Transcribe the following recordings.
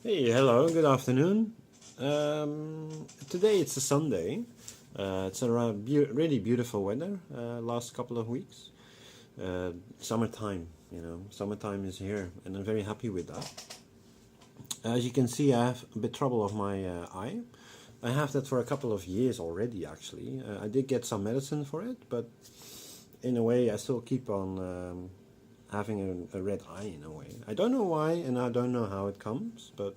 Hey, hello, good afternoon. Today it's a Sunday. It's really beautiful weather last couple of weeks. Summertime, summertime is here, and I'm very happy with that. As you can see, I have a bit trouble of my eye. I have that for a couple of years already, actually. I did get some medicine for it, but in a way, I still keep on having a red eye in a way. I don't know why, and I don't know how it comes, but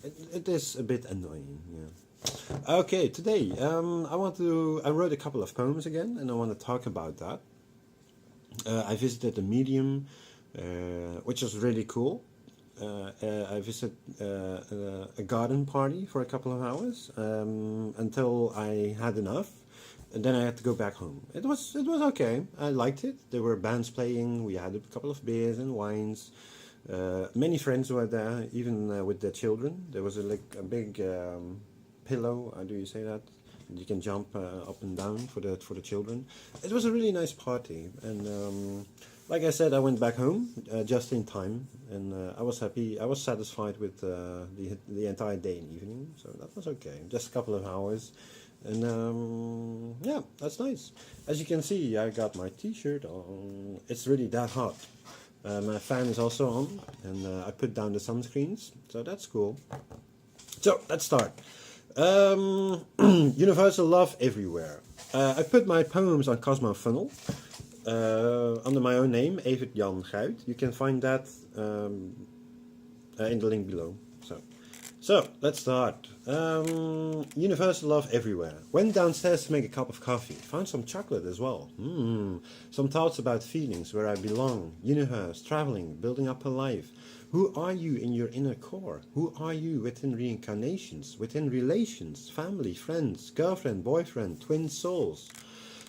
it is a bit annoying. Yeah. Okay, today I wrote a couple of poems again, and I want to talk about that. I visited a medium, which was really cool. I visited a garden party for a couple of hours until I had enough, and then I had to go back home. It was okay. I liked it. There were bands playing. We had a couple of beers and wines. Many friends were there, even with their children. There was a big pillow. How do you say that? You can jump up and down for the children. It was a really nice party, and like I said, I went back home just in time, and I was happy. I was satisfied with the entire day and evening, so that was okay. Just a couple of hours, and yeah, that's nice. As you can see, I got my T-shirt on. It's really that hot. My fan is also on, and I put down the sunscreens, so that's cool. So let's start. Universal love everywhere. I put my poems on Cosmofunnel under my own name, Evert Jan Guit. You can find that in the link below. So let's start. Universal love everywhere. Went downstairs to make a cup of coffee. Found some chocolate as well. Some thoughts about feelings, where I belong. Universe, traveling, building up a life. Who are you in your inner core? Who are you within reincarnations, within relations, family, friends, girlfriend, boyfriend, twin souls?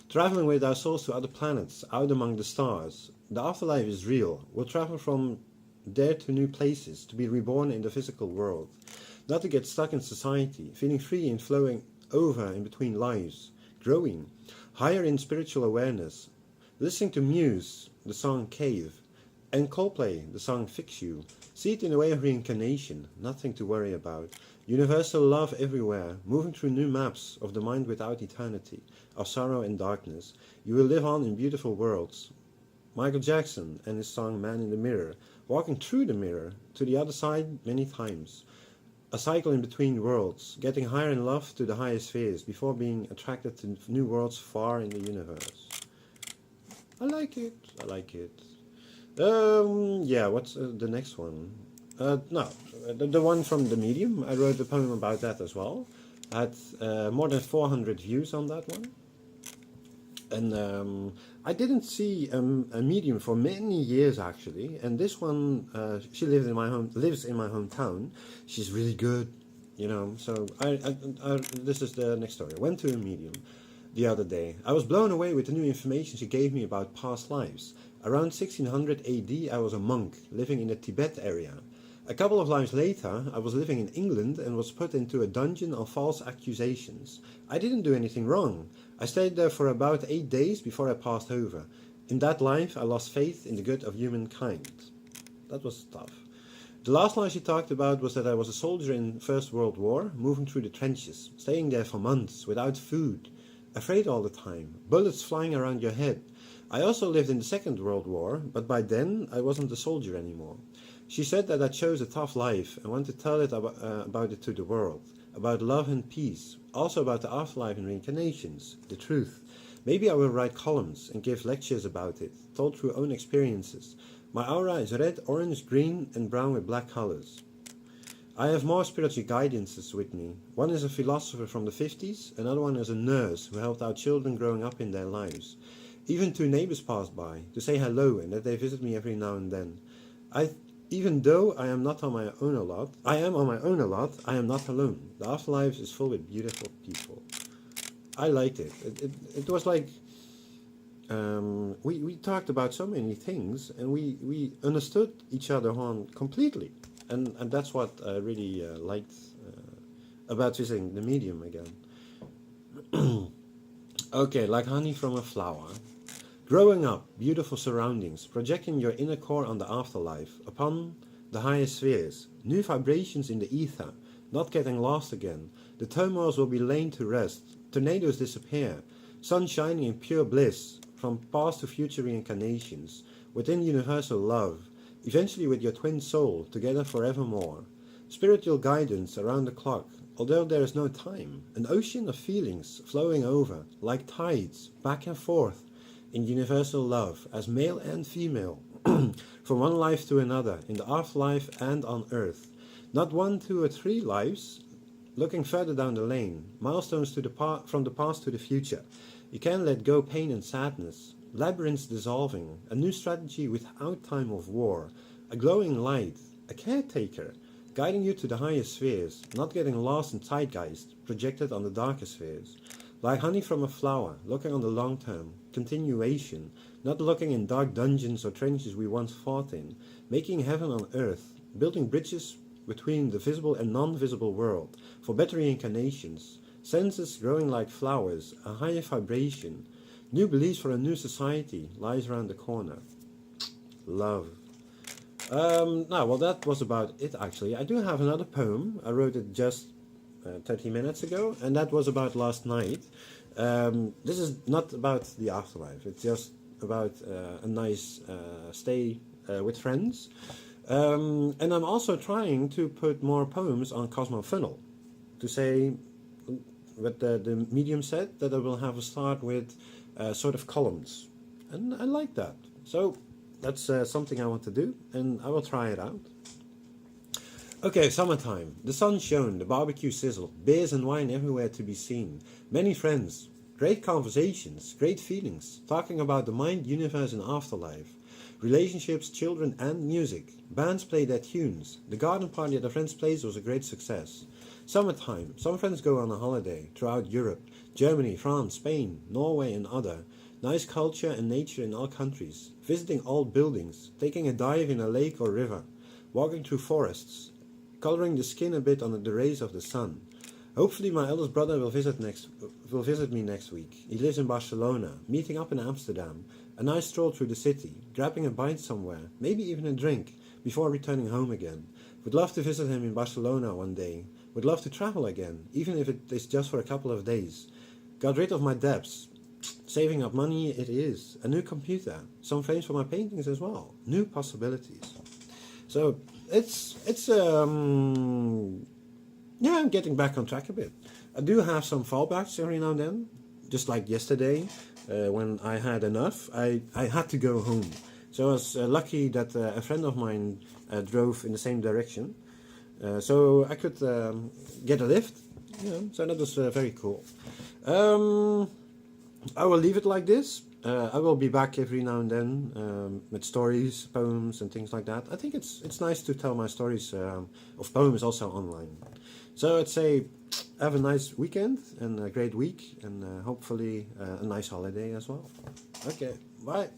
Traveling with our souls to other planets, out among the stars. The afterlife is real. We'll travel from there to new places, to be reborn in the physical world. Not to get stuck in society, feeling free and flowing over in between lives. Growing. Higher in spiritual awareness. Listening to Muse, the song Cave. And Coldplay, the song Fix You. See it in a way of reincarnation, nothing to worry about. Universal love everywhere, moving through new maps of the mind without eternity, of sorrow and darkness. You will live on in beautiful worlds. Michael Jackson and his song Man in the Mirror, walking through the mirror to the other side many times. A cycle in between worlds, getting higher in love to the higher spheres before being attracted to new worlds far in the universe. I like it. Yeah, what's the next one? No, the one from the Medium. I wrote a poem about that as well. I had more than 400 views on that one. And I didn't see a medium for many years actually. And this one, she lives in my hometown. She's really good, So this is the next story. I went to a medium the other day. I was blown away with the new information she gave me about past lives. Around 1600 AD, I was a monk living in the Tibet area. A couple of lives later, I was living in England and was put into a dungeon on false accusations. I didn't do anything wrong. I stayed there for about 8 days before I passed over. In that life, I lost faith in the good of humankind. That was tough. The last line she talked about was that I was a soldier in First World War, moving through the trenches, staying there for months, without food, afraid all the time, bullets flying around your head. I also lived in the Second World War, but by then I wasn't a soldier anymore. She said that I chose a tough life and wanted to tell it about it to the world, about love and peace, also about the afterlife and reincarnations, the truth. Maybe I will write columns and give lectures about it, told through own experiences. My aura is red, orange, green and brown with black colors. I have more spiritual guidances with me. One is a philosopher from the 50s, another one is a nurse who helped out children growing up in their lives. Even 2 neighbors passed by to say hello and that they visit me every now and then. Even though I am on my own a lot, I am not alone. The afterlife is full with beautiful people. I liked it. It was like we talked about so many things and we understood each other on completely. And that's what I really liked about visiting the medium again. Okay, like honey from a flower. Growing up, beautiful surroundings, projecting your inner core on the afterlife, upon the highest spheres, new vibrations in the ether, not getting lost again. The turmoils will be laid to rest, tornadoes disappear, sun shining in pure bliss, from past to future reincarnations, within universal love, eventually with your twin soul, together forevermore. Spiritual guidance around the clock, although there is no time, an ocean of feelings flowing over, like tides, back and forth, in universal love, as male and female, from one life to another, in the afterlife and on earth. Not 1, 2, or 3 lives, looking further down the lane, milestones to from the past to the future. You can let go pain and sadness, labyrinths dissolving, a new strategy without time of war, a glowing light, a caretaker, guiding you to the highest spheres, not getting lost in zeitgeist, projected on the darker spheres. Like honey from a flower, looking on the long term, continuation, not looking in dark dungeons or trenches we once fought in, making heaven on earth, building bridges between the visible and non-visible world, for better reincarnations, senses growing like flowers, a higher vibration, new beliefs for a new society lies around the corner. Love. Well, that was about it actually. I do have another poem. I wrote it just 30 minutes ago, and that was about last night. This is not about the afterlife. It's just about a nice stay with friends. And I'm also trying to put more poems on Cosmofunnel, to say what the medium said, that I will have a start with sort of columns. And I like that. So that's something I want to do, and I will try it out. Okay, summertime. The sun shone, the barbecue sizzled, beers and wine everywhere to be seen. Many friends, great conversations, great feelings, talking about the mind, universe and afterlife. Relationships, children and music. Bands play their tunes. The garden party at a friend's place was a great success. Summertime. Some friends go on a holiday throughout Europe, Germany, France, Spain, Norway and other. Nice culture and nature in all countries. Visiting old buildings, taking a dive in a lake or river, walking through forests, coloring the skin a bit under the rays of the sun. Hopefully my eldest brother will visit me next week. He lives in Barcelona, meeting up in Amsterdam. A nice stroll through the city, grabbing a bite somewhere, maybe even a drink, before returning home again. Would love to visit him in Barcelona one day. Would love to travel again, even if it is just for a couple of days. Got rid of my debts. Saving up money it is. A new computer. Some frames for my paintings as well. New possibilities. So I'm getting back on track a bit. I do have some fallbacks every now and then. Just like yesterday, when I had enough, I had to go home. So I was lucky that a friend of mine drove in the same direction. So I could get a lift. So that was very cool. I will leave it like this. I will be back every now and then with stories, poems and things like that. I think it's nice to tell my stories of poems also online. So I'd say have a nice weekend and a great week, and hopefully a nice holiday as well. Okay, bye.